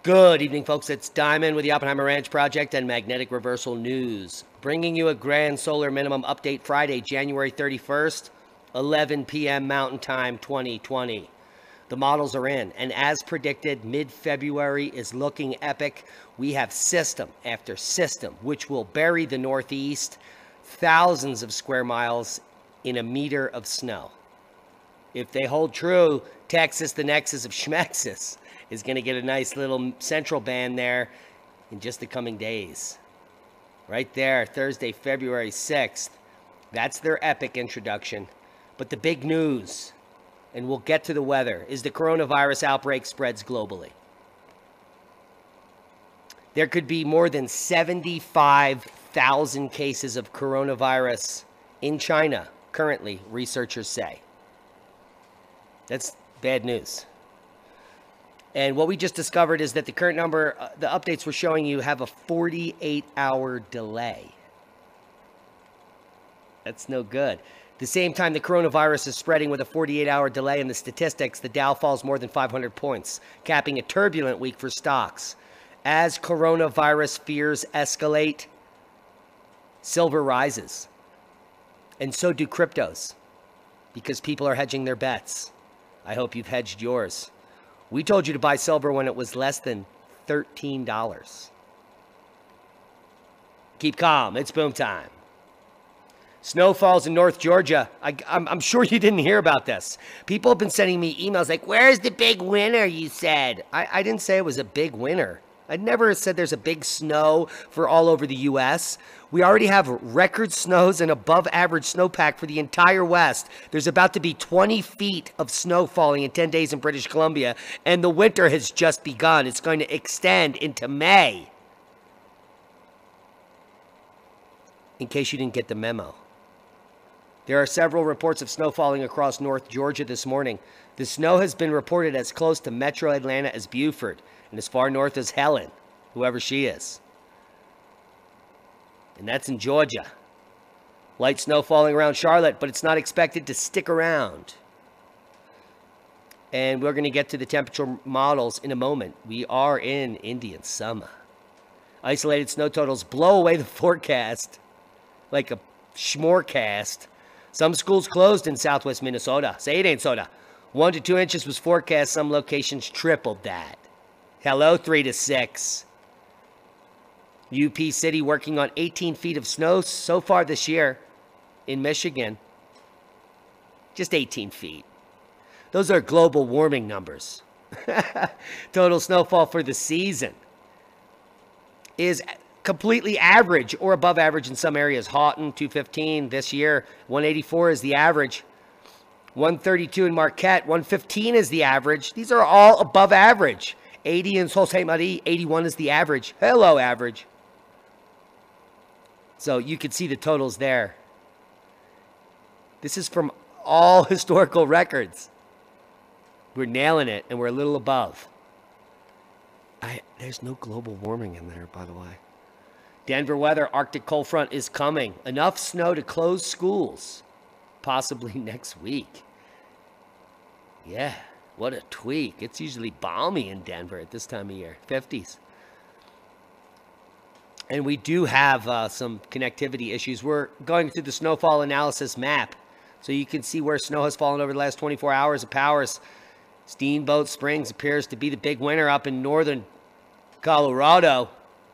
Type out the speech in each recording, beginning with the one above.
Good evening, folks. It's Diamond with the Oppenheimer Ranch Project and Magnetic Reversal News, bringing you a grand solar minimum update Friday, January 31st, 11 p.m. Mountain Time 2020. The models are in, and as predicted, mid-February is looking epic. We have system after system, which will bury the Northeast, thousands of square miles in a meter of snow. If they hold true, Texas, the nexus of Schmexus, is going to get a nice little central band there in just the coming days. Right there, Thursday, February 6th. That's their epic introduction. But the big news, and we'll get to the weather, is the coronavirus outbreak spreads globally. There could be more than 75,000 cases of coronavirus in China, currently, researchers say. That's bad news. And what we just discovered is that the current number, the updates we're showing you, have a 48-hour delay. That's no good. At the same time, the coronavirus is spreading with a 48-hour delay in the statistics. The Dow falls more than 500 points, capping a turbulent week for stocks. As coronavirus fears escalate, silver rises. And so do cryptos, because people are hedging their bets. I hope you've hedged yours. We told you to buy silver when it was less than $13. Keep calm. It's boom time. Snow falls in North Georgia. I'm sure you didn't hear about this. People have been sending me emails like, where's the big winner, you said? I didn't say it was a big winner. I never said there's a big snow for all over the U.S. We already have record snows and above average snowpack for the entire West. There's about to be 20 feet of snow falling in 10 days in British Columbia, and the winter has just begun. It's going to extend into May. In case you didn't get the memo. There are several reports of snow falling across North Georgia this morning. The snow has been reported as close to metro Atlanta as Beaufort, and as far north as Helen, whoever she is. And that's in Georgia. Light snow falling around Charlotte, but it's not expected to stick around. And we're going to get to the temperature models in a moment. We are in Indian summer. Isolated snow totals blow away the forecast like a schmorecast. Some schools closed in southwest Minnesota. Say it ain't soda. 1 to 2 inches was forecast. Some locations tripled that. Hello, 3 to 6. UP City working on 18 feet of snow so far this year in Michigan. Just 18 feet. Those are global warming numbers. Total snowfall for the season is completely average or above average in some areas. Houghton, 215 this year. 184 is the average. 132 in Marquette. 115 is the average. These are all above average. 80 in Sault Ste. Marie, 81 is the average. Hello, average. So you can see the totals there. This is from all historical records. We're nailing it, and we're a little above. There's no global warming in there, by the way. Denver weather, Arctic cold front is coming. Enough snow to close schools, possibly next week. Yeah. What a tweak. It's usually balmy in Denver at this time of year. 50s. And we do have some connectivity issues. We're going through the snowfall analysis map. So you can see where snow has fallen over the last 24 hours of Powers. Steamboat Springs appears to be the big winner up in northern Colorado.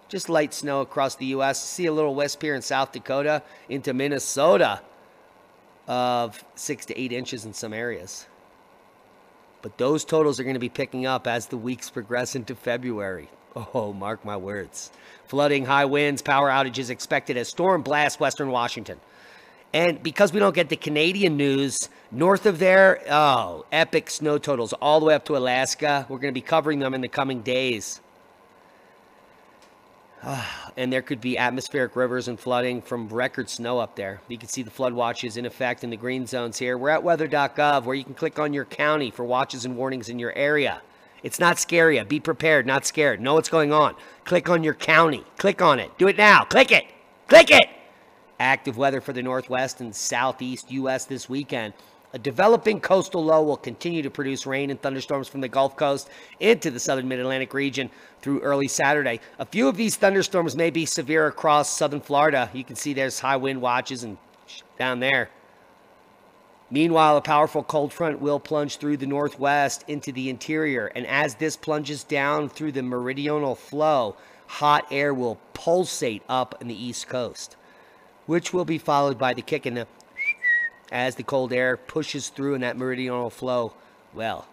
Just light snow across the U.S. See a little wisp here in South Dakota into Minnesota of 6 to 8 inches in some areas. But those totals are going to be picking up as the weeks progress into February. Oh, mark my words. Flooding, high winds, power outages expected as storm blasts western Washington. And because we don't get the Canadian news, north of there, oh, epic snow totals all the way up to Alaska. We're going to be covering them in the coming days. And there could be atmospheric rivers and flooding from record snow up there. You can see the flood watches in effect in the green zones here. We're at weather.gov, where you can click on your county for watches and warnings in your area. It's not scary. Be prepared, not scared. Know what's going on. Click on your county. Click on it. Do it now. Click it. Click it. Active weather for the northwest and southeast U.S. this weekend. A developing coastal low will continue to produce rain and thunderstorms from the Gulf Coast into the southern mid-Atlantic region through early Saturday. A few of these thunderstorms may be severe across southern Florida. You can see there's high wind watches and down there. Meanwhile, a powerful cold front will plunge through the northwest into the interior, and as this plunges down through the meridional flow, hot air will pulsate up in the east coast, which will be followed by the kick in the as the cold air pushes through in that meridional flow. Well,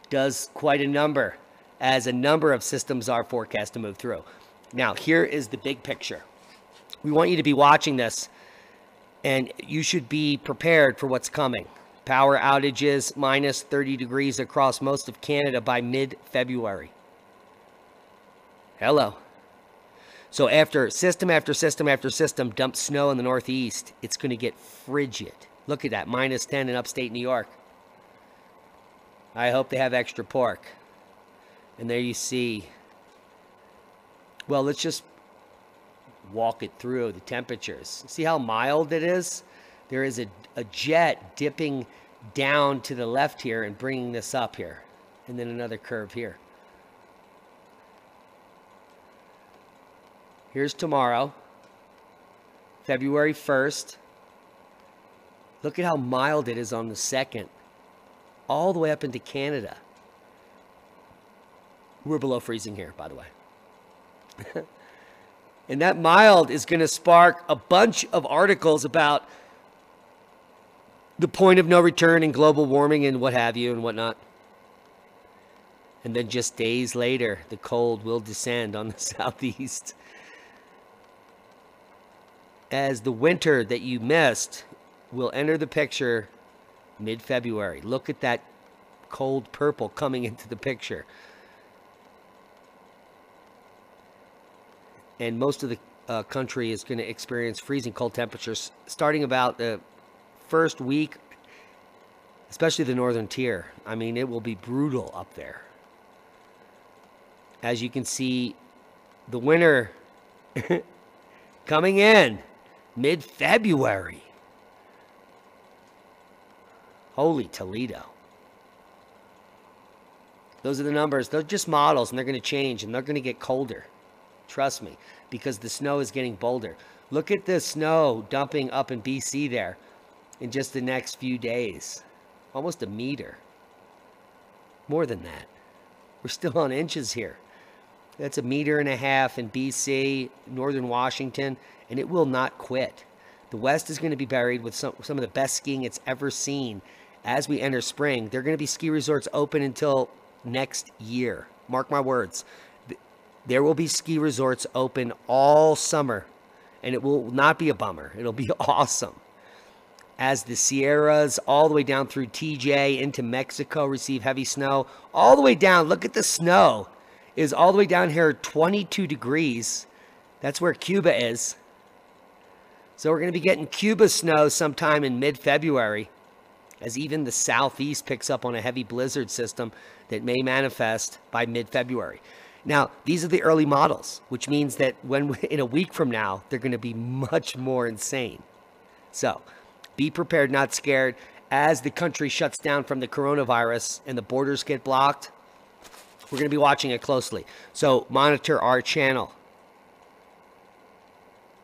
does quite a number, as a number of systems are forecast to move through. Now, here is the big picture. We want you to be watching this, and you should be prepared for what's coming. Power outages, minus 30 degrees across most of Canada by mid-February. Hello. So after system after system after system dumps snow in the northeast, it's going to get frigid. Look at that, minus 10 in upstate New York. I hope they have extra pork. And there you see. Well, let's just walk it through the temperatures. See how mild it is? There is a jet dipping down to the left here and bringing this up here. And then another curve here. Here's tomorrow, February 1st. Look at how mild it is on the 2nd, all the way up into Canada. We're below freezing here, by the way. And that mild is going to spark a bunch of articles about the point of no return and global warming and what have you and whatnot. And then just days later, the cold will descend on the southeast. As the winter that you missed will enter the picture mid-February. Look at that cold purple coming into the picture. And most of the country is going to experience freezing cold temperatures starting about the first week, especially the northern tier. I mean, it will be brutal up there. As you can see, the winter coming in mid-February. Holy Toledo. Those are the numbers. They're just models, and they're going to change, and they're going to get colder. Trust me, because the snow is getting bolder. Look at the snow dumping up in BC there in just the next few days. Almost a meter. More than that. We're still on inches here. That's 1.5 meters in BC, northern Washington, and it will not quit. The West is going to be buried with some of the best skiing it's ever seen. As we enter spring, there are going to be ski resorts open until next year. Mark my words. There will be ski resorts open all summer, and it will not be a bummer. It'll be awesome. As the Sierras all the way down through TJ into Mexico receive heavy snow, all the way down, look at the snow, is all the way down here 22 degrees. That's where Cuba is. So we're going to be getting Cuba snow sometime in mid-February, as even the southeast picks up on a heavy blizzard system that may manifest by mid-February. Now, these are the early models, which means that when in a week from now, they're going to be much more insane. So be prepared, not scared. As the country shuts down from the coronavirus and the borders get blocked, we're going to be watching it closely. So monitor our channel.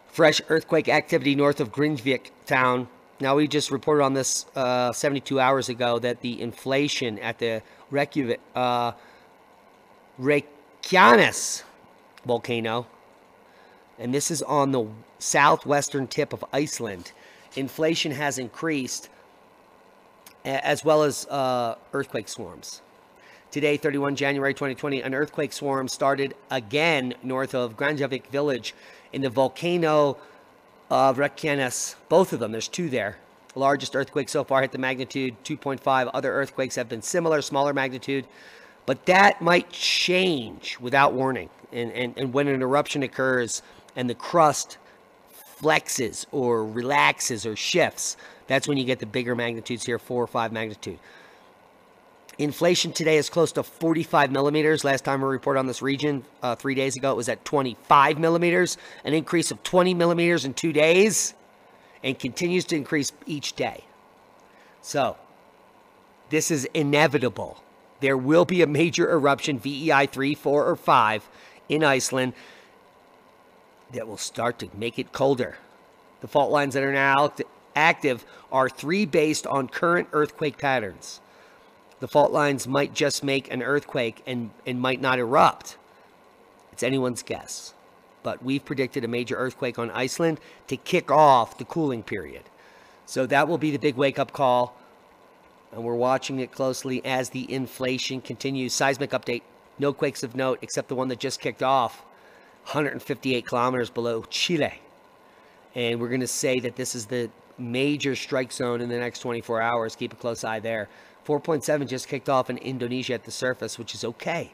Fresh earthquake activity north of Grinvik town. Now, we just reported on this 72 hours ago that the inflation at the Reykjanes volcano, and this is on the southwestern tip of Iceland, inflation has increased, as well as earthquake swarms. Today, 31 January 2020, an earthquake swarm started again north of Grinvik village in the volcano of Reykjanes. Both of them, there's two there. The largest earthquake so far hit the magnitude 2.5. Other earthquakes have been similar, smaller magnitude. But that might change without warning. And when an eruption occurs and the crust flexes or relaxes or shifts, that's when you get the bigger magnitudes here, 4 or 5 magnitude. Inflation today is close to 45 millimeters. Last time we reported on this region 3 days ago, it was at 25 millimeters, an increase of 20 millimeters in 2 days, and continues to increase each day. So, this is inevitable. There will be a major eruption, VEI 3, 4, or 5, in Iceland that will start to make it colder. The fault lines that are now active are 3 based on current earthquake patterns. The fault lines might just make an earthquake and might not erupt. It's anyone's guess. But we've predicted a major earthquake on Iceland to kick off the cooling period. So that will be the big wake-up call. And we're watching it closely as the inflation continues. Seismic update. No quakes of note except the one that just kicked off. 158 kilometers below Chile. And we're going to say that this is the major strike zone in the next 24 hours. Keep a close eye there. 4.7 just kicked off in Indonesia at the surface, which is okay.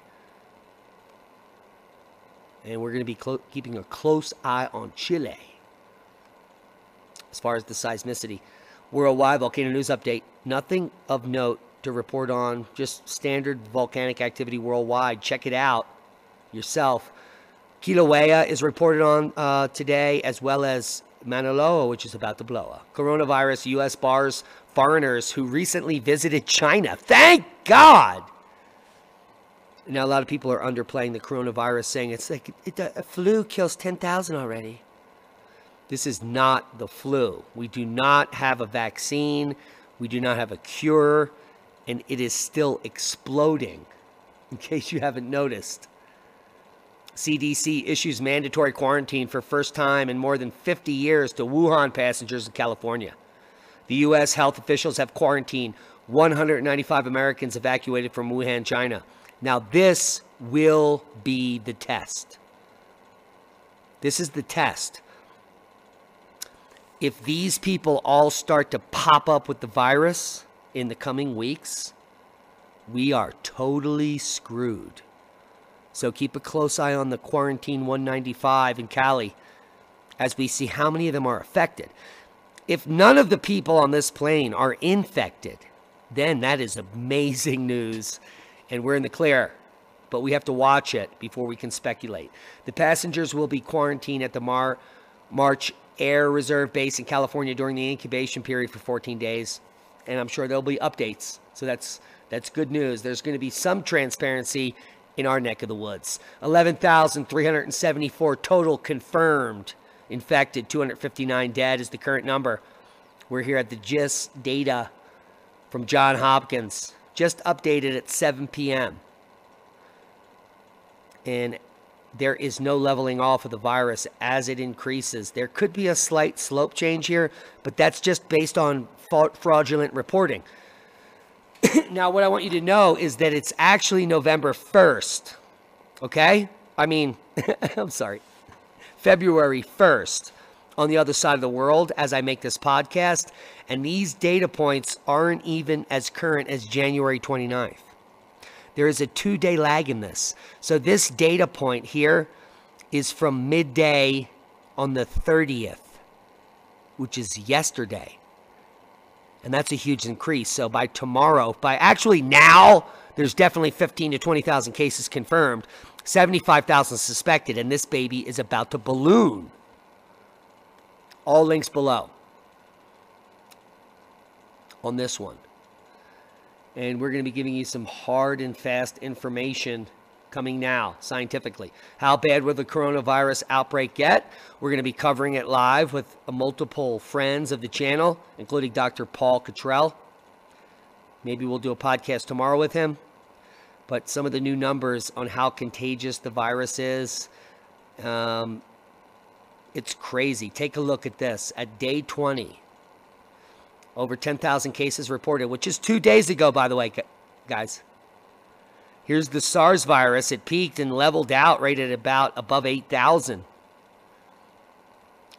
And we're going to be keeping a close eye on Chile. As far as the seismicity. Worldwide volcano news update. Nothing of note to report on. Just standard volcanic activity worldwide. Check it out yourself. Kilauea is reported on today, as well as Mauna Loa, which is about to blow up. Coronavirus, U.S. bars foreigners who recently visited China. Thank God! Now, a lot of people are underplaying the coronavirus, saying it's like a flu kills 10,000 already. This is not the flu. We do not have a vaccine. We do not have a cure. And it is still exploding, in case you haven't noticed. CDC issues mandatory quarantine for first time in more than 50 years to Wuhan passengers in California. The U.S. health officials have quarantined 195 Americans evacuated from Wuhan, China. Now, this will be the test. This is the test. If these people all start to pop up with the virus in the coming weeks, we are totally screwed. So keep a close eye on the quarantine 195 in Cali as we see how many of them are affected. If none of the people on this plane are infected, then that is amazing news. And we're in the clear, but we have to watch it before we can speculate. The passengers will be quarantined at the March Air Reserve Base in California during the incubation period for 14 days. And I'm sure there'll be updates. So that's good news. There's going to be some transparency in our neck of the woods. 11,374 total confirmed infected. 259 dead is the current number. We're here at the GIST data from Johns Hopkins. Just updated at 7 p.m. And there is no leveling off of the virus as it increases. There could be a slight slope change here, but that's just based on fraudulent reporting. Now, what I want you to know is that it's actually November 1st, okay? I mean, I'm sorry, February 1st on the other side of the world as I make this podcast, and these data points aren't even as current as January 29th. There is a 2-day lag in this. So this data point here is from midday on the 30th, which is yesterday. And that's a huge increase. So by tomorrow, actually now, there's definitely 15 to 20,000 cases confirmed, 75,000 suspected, and this baby is about to balloon. All links below on this one. And we're going to be giving you some hard and fast information coming now, scientifically. How bad will the coronavirus outbreak get? We're going to be covering it live with multiple friends of the channel, including Dr. Paul Cottrell. Maybe we'll do a podcast tomorrow with him. But some of the new numbers on how contagious the virus is, it's crazy. Take a look at this. At day 20, over 10,000 cases reported, which is 2 days ago, by the way, guys. Here's the SARS virus. It peaked and leveled out right at about above 8,000.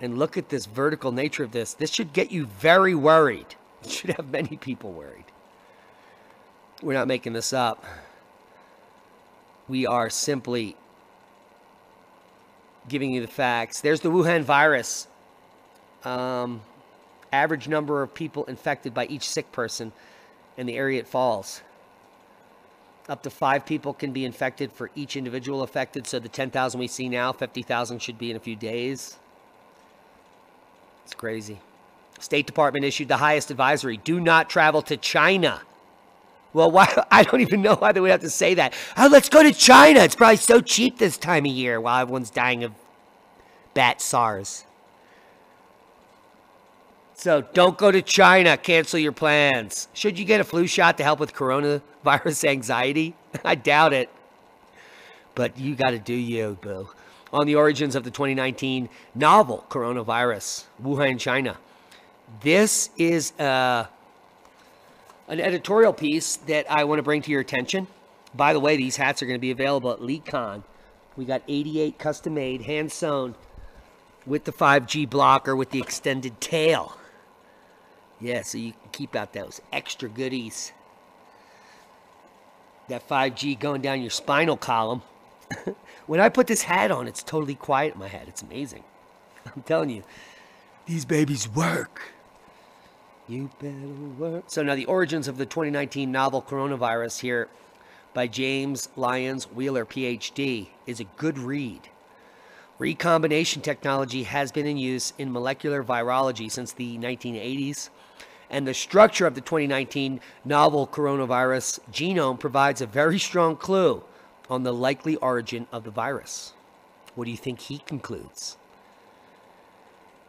And look at this vertical nature of this. This should get you very worried. It should have many people worried. We're not making this up. We are simply giving you the facts. There's the Wuhan virus. Average number of people infected by each sick person in the area it falls. Up to 5 people can be infected for each individual affected. So the 10,000 we see now, 50,000 should be in a few days. It's crazy. State Department issued the highest advisory. Do not travel to China. Well, why? I don't even know why they would have to say that. Oh, let's go to China. It's probably so cheap this time of year while everyone's dying of bat SARS. So don't go to China. Cancel your plans. Should you get a flu shot to help with coronavirus anxiety? I doubt it. But you got to do you, boo. On the origins of the 2019 novel coronavirus, Wuhan, China. This is an editorial piece that I want to bring to your attention. By the way, these hats are going to be available at LeakCon. We got 88 custom-made, hand-sewn with the 5G blocker with the extended tail. Yeah, so you can keep out those extra goodies. That 5G going down your spinal column. When I put this hat on, it's totally quiet in my head. It's amazing. I'm telling you, these babies work. You better work. So now the origins of the 2019 novel coronavirus here by James Lyons Wheeler, PhD, is a good read. Recombination technology has been in use in molecular virology since the 1980s, and the structure of the 2019 novel coronavirus genome provides a very strong clue on the likely origin of the virus. What do you think he concludes?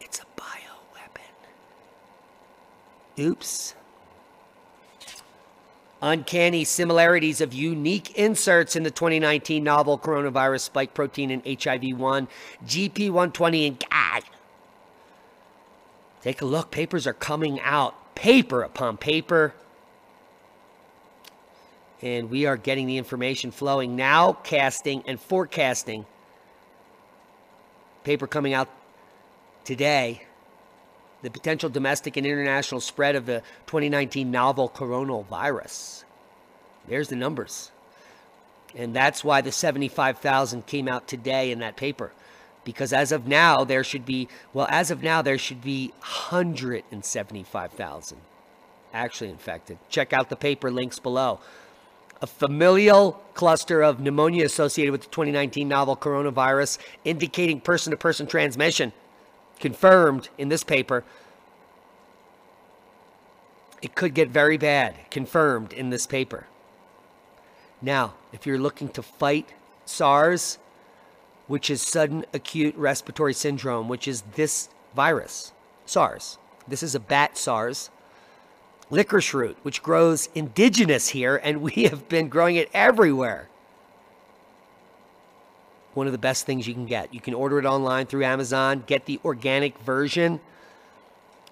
It's a bioweapon. Oops. Uncanny similarities of unique inserts in the 2019 novel coronavirus spike protein in HIV-1, GP120, and God. Take a look. Papers are coming out. Paper upon paper. And we are getting the information flowing now, casting and forecasting. Paper coming out today. The potential domestic and international spread of the 2019 novel coronavirus. There's the numbers. And that's why the 75,000 came out today in that paper. Because as of now, there should be 175,000 actually infected. Check out the paper links below. A familial cluster of pneumonia associated with the 2019 novel coronavirus, indicating person-to-person transmission. Confirmed in this paper. It could get very bad. Confirmed in this paper. Now, if you're looking to fight SARS, which is sudden acute respiratory syndrome, which is this virus, SARS. This is a bat SARS. Licorice root, which grows indigenous here, and we have been growing it everywhere. One of the best things you can get. You can order it online through Amazon, get the organic version.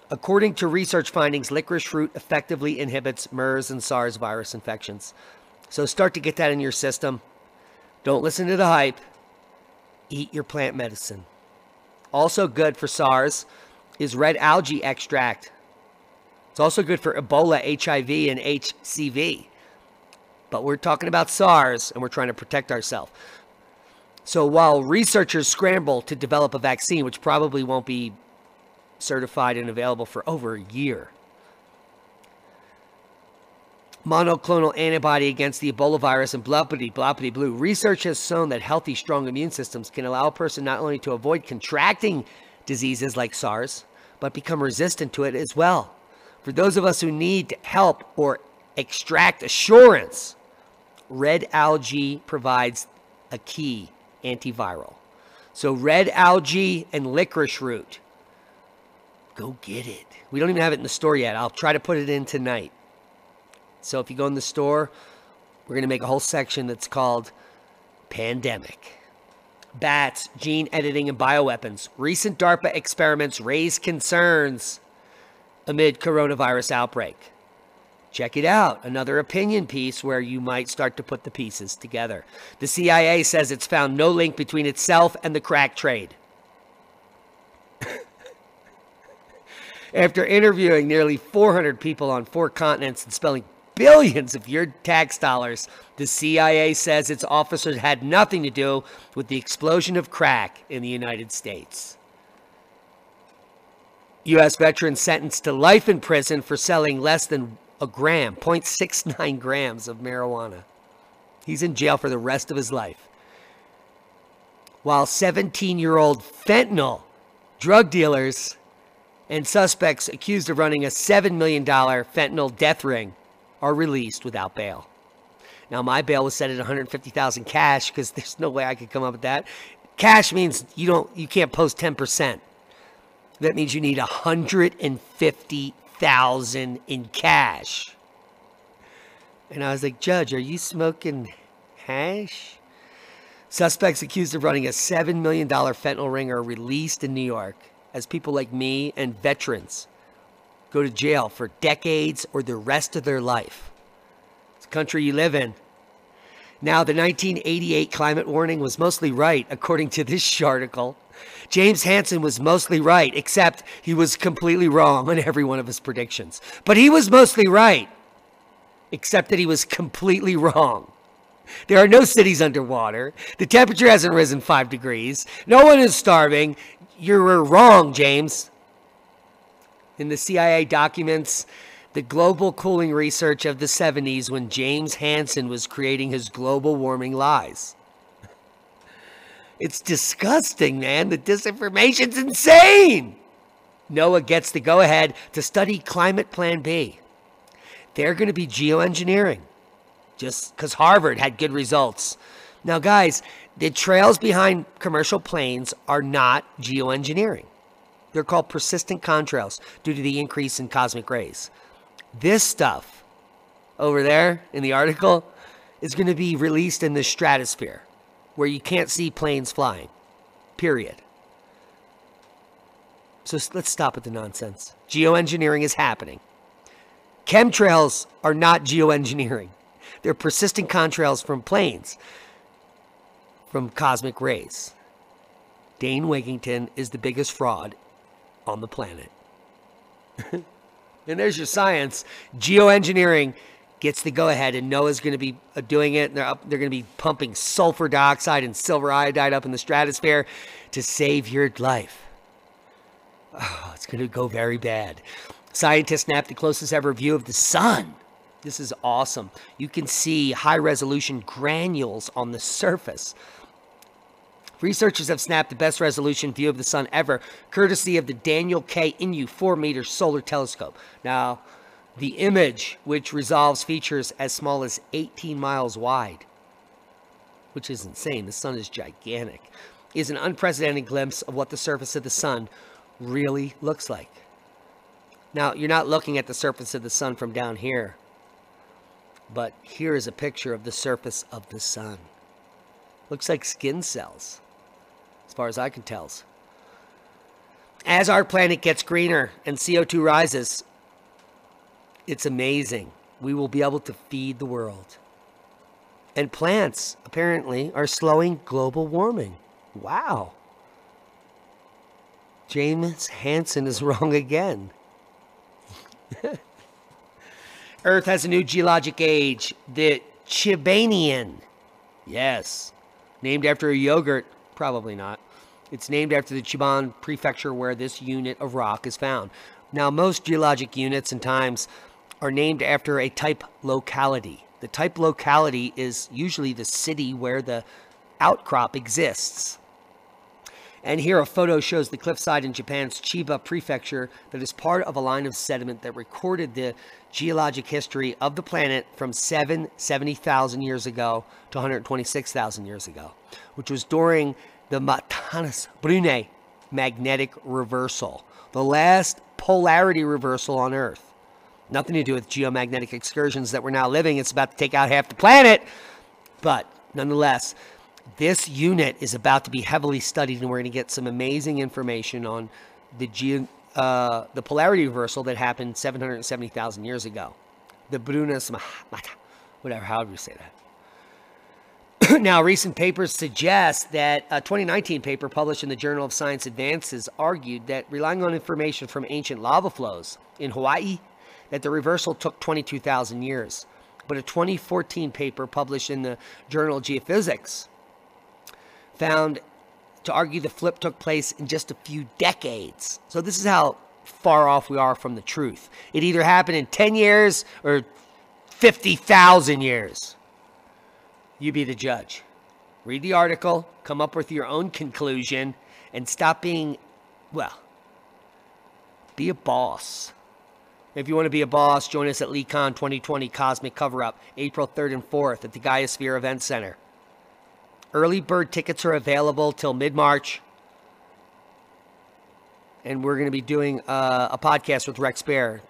According to research findings, licorice root effectively inhibits MERS and SARS virus infections. So start to get that in your system. Don't listen to the hype. Eat your plant medicine. Also good for SARS is red algae extract. It's also good for Ebola, HIV, and HCV. But we're talking about SARS, and we're trying to protect ourselves. So while researchers scramble to develop a vaccine, which probably won't be certified and available for over a year, monoclonal antibody against the Ebola virus and bloppity blue, research has shown that healthy, strong immune systems can allow a person not only to avoid contracting diseases like SARS, but become resistant to it as well. For those of us who need help or extract assurance, red algae provides a key antiviral. So red algae and licorice root. Go get it. We don't even have it in the store yet. I'll try to put it in tonight. So if you go in the store, we're going to make a whole section that's called Pandemic. Bats, gene editing, and bioweapons. Recent DARPA experiments raise concerns amid coronavirus outbreak. Check it out. Another opinion piece where you might start to put the pieces together. The CIA says it's found no link between itself and the crack trade. After interviewing nearly 400 people on 4 continents and spending billions of your tax dollars, the CIA says its officers had nothing to do with the explosion of crack in the United States. U.S. veteran sentenced to life in prison for selling less than a gram, 0.69 grams of marijuana. He's in jail for the rest of his life. While 17-year-old fentanyl drug dealers And suspects accused of running a $7 million fentanyl death ring are released without bail. Now, my bail was set at $150,000 cash because there's no way I could come up with that. Cash means you can't post 10%. That means you need $150,000 in cash. And I was like, Judge, are you smoking hash? Suspects accused of running a $7 million fentanyl ring are released in New York as people like me and veterans go to jail for decades or the rest of their life. It's the country you live in. Now, the 1988 climate warning was mostly right, according to this article. James Hansen was mostly right, except he was completely wrong on every one of his predictions. But he was mostly right, except that he was completely wrong. There are no cities underwater. The temperature hasn't risen 5 degrees. No one is starving. You're wrong, James. In the CIA documents the global cooling research of the 70s when James Hansen was creating his global warming lies. It's disgusting, man. The disinformation's insane. NOAA gets the go-ahead to study Climate Plan B. They're going to be geoengineering, just because Harvard had good results. Now, guys, the trails behind commercial planes are not geoengineering. They're called persistent contrails due to the increase in cosmic rays. This stuff over there in the article is going to be released in the stratosphere where you can't see planes flying, period. So let's stop with the nonsense. Geoengineering is happening. Chemtrails are not geoengineering. They're persistent contrails from planes, from cosmic rays. Dane Wigington is the biggest fraud on the planet. And there's your science. Geoengineering gets the go-ahead, and NOAA's going to be doing it. They're going to be pumping sulfur dioxide and silver iodide up in the stratosphere to save your life. Oh, it's going to go very bad. Scientists snapped the closest ever view of the sun. This is awesome. You can see high-resolution granules on the surface. Researchers have snapped the best resolution view of the sun ever, courtesy of the Daniel K. Inouye 4-meter solar telescope. Now, the image, which resolves features as small as 18 miles wide, which is insane, the sun is gigantic, is an unprecedented glimpse of what the surface of the sun really looks like. Now, you're not looking at the surface of the sun from down here, but here is a picture of the surface of the sun. Looks like skin cells, as far as I can tell. As our planet gets greener and CO2 rises, it's amazing. We will be able to feed the world. And plants, apparently, are slowing global warming. Wow. James Hansen is wrong again. Earth has a new geologic age, the Chibanian. Yes. Named after a yogurt. Probably not. It's named after the Chiban prefecture where this unit of rock is found. Now, most geologic units and times are named after a type locality. The type locality is usually the city where the outcrop exists. And here a photo shows the cliffside in Japan's Chiba prefecture that is part of a line of sediment that recorded the geologic history of the planet from 70,000 years ago to 126,000 years ago, which was during the Matanzas Brune magnetic reversal, the last polarity reversal on Earth. Nothing to do with geomagnetic excursions that we're now living. It's about to take out half the planet. But nonetheless, this unit is about to be heavily studied, and we're going to get some amazing information on the polarity reversal that happened 770,000 years ago. The Brunas, whatever, however you say that. Now, recent papers suggest that a 2019 paper published in the Journal of Science Advances argued that relying on information from ancient lava flows in Hawaii, that the reversal took 22,000 years. But a 2014 paper published in the Journal of Geophysics found to argue the flip took place in just a few decades. So this is how far off we are from the truth. It either happened in 10 years or 50,000 years. You be the judge. Read the article, come up with your own conclusion, and stop being, well, Be a boss. If you want to be a boss, join us at LeeCon 2020 Cosmic Cover-Up, April 3rd and 4th at the Gaia-Sphere Event Center. Early bird tickets are available till mid-March. And we're going to be doing a podcast with Rex Bear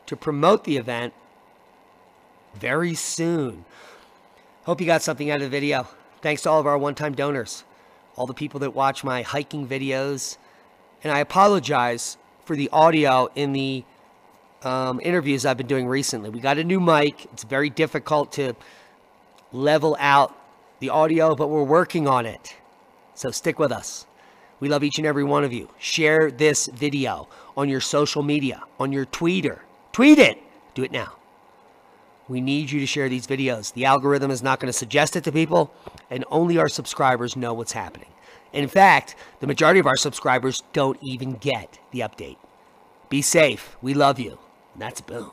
to promote the event very soon. Hope you got something out of the video. Thanks to all of our one-time donors, all the people that watch my hiking videos. And I apologize for the audio in the interviews I've been doing recently. We got a new mic. It's very difficult to level out the audio, but we're working on it. So stick with us. We love each and every one of you. Share this video on your social media, on your Twitter. Tweet it. Do it now. We need you to share these videos. The algorithm is not going to suggest it to people, and only our subscribers know what's happening. In fact, the majority of our subscribers don't even get the update. Be safe. We love you. And that's boom.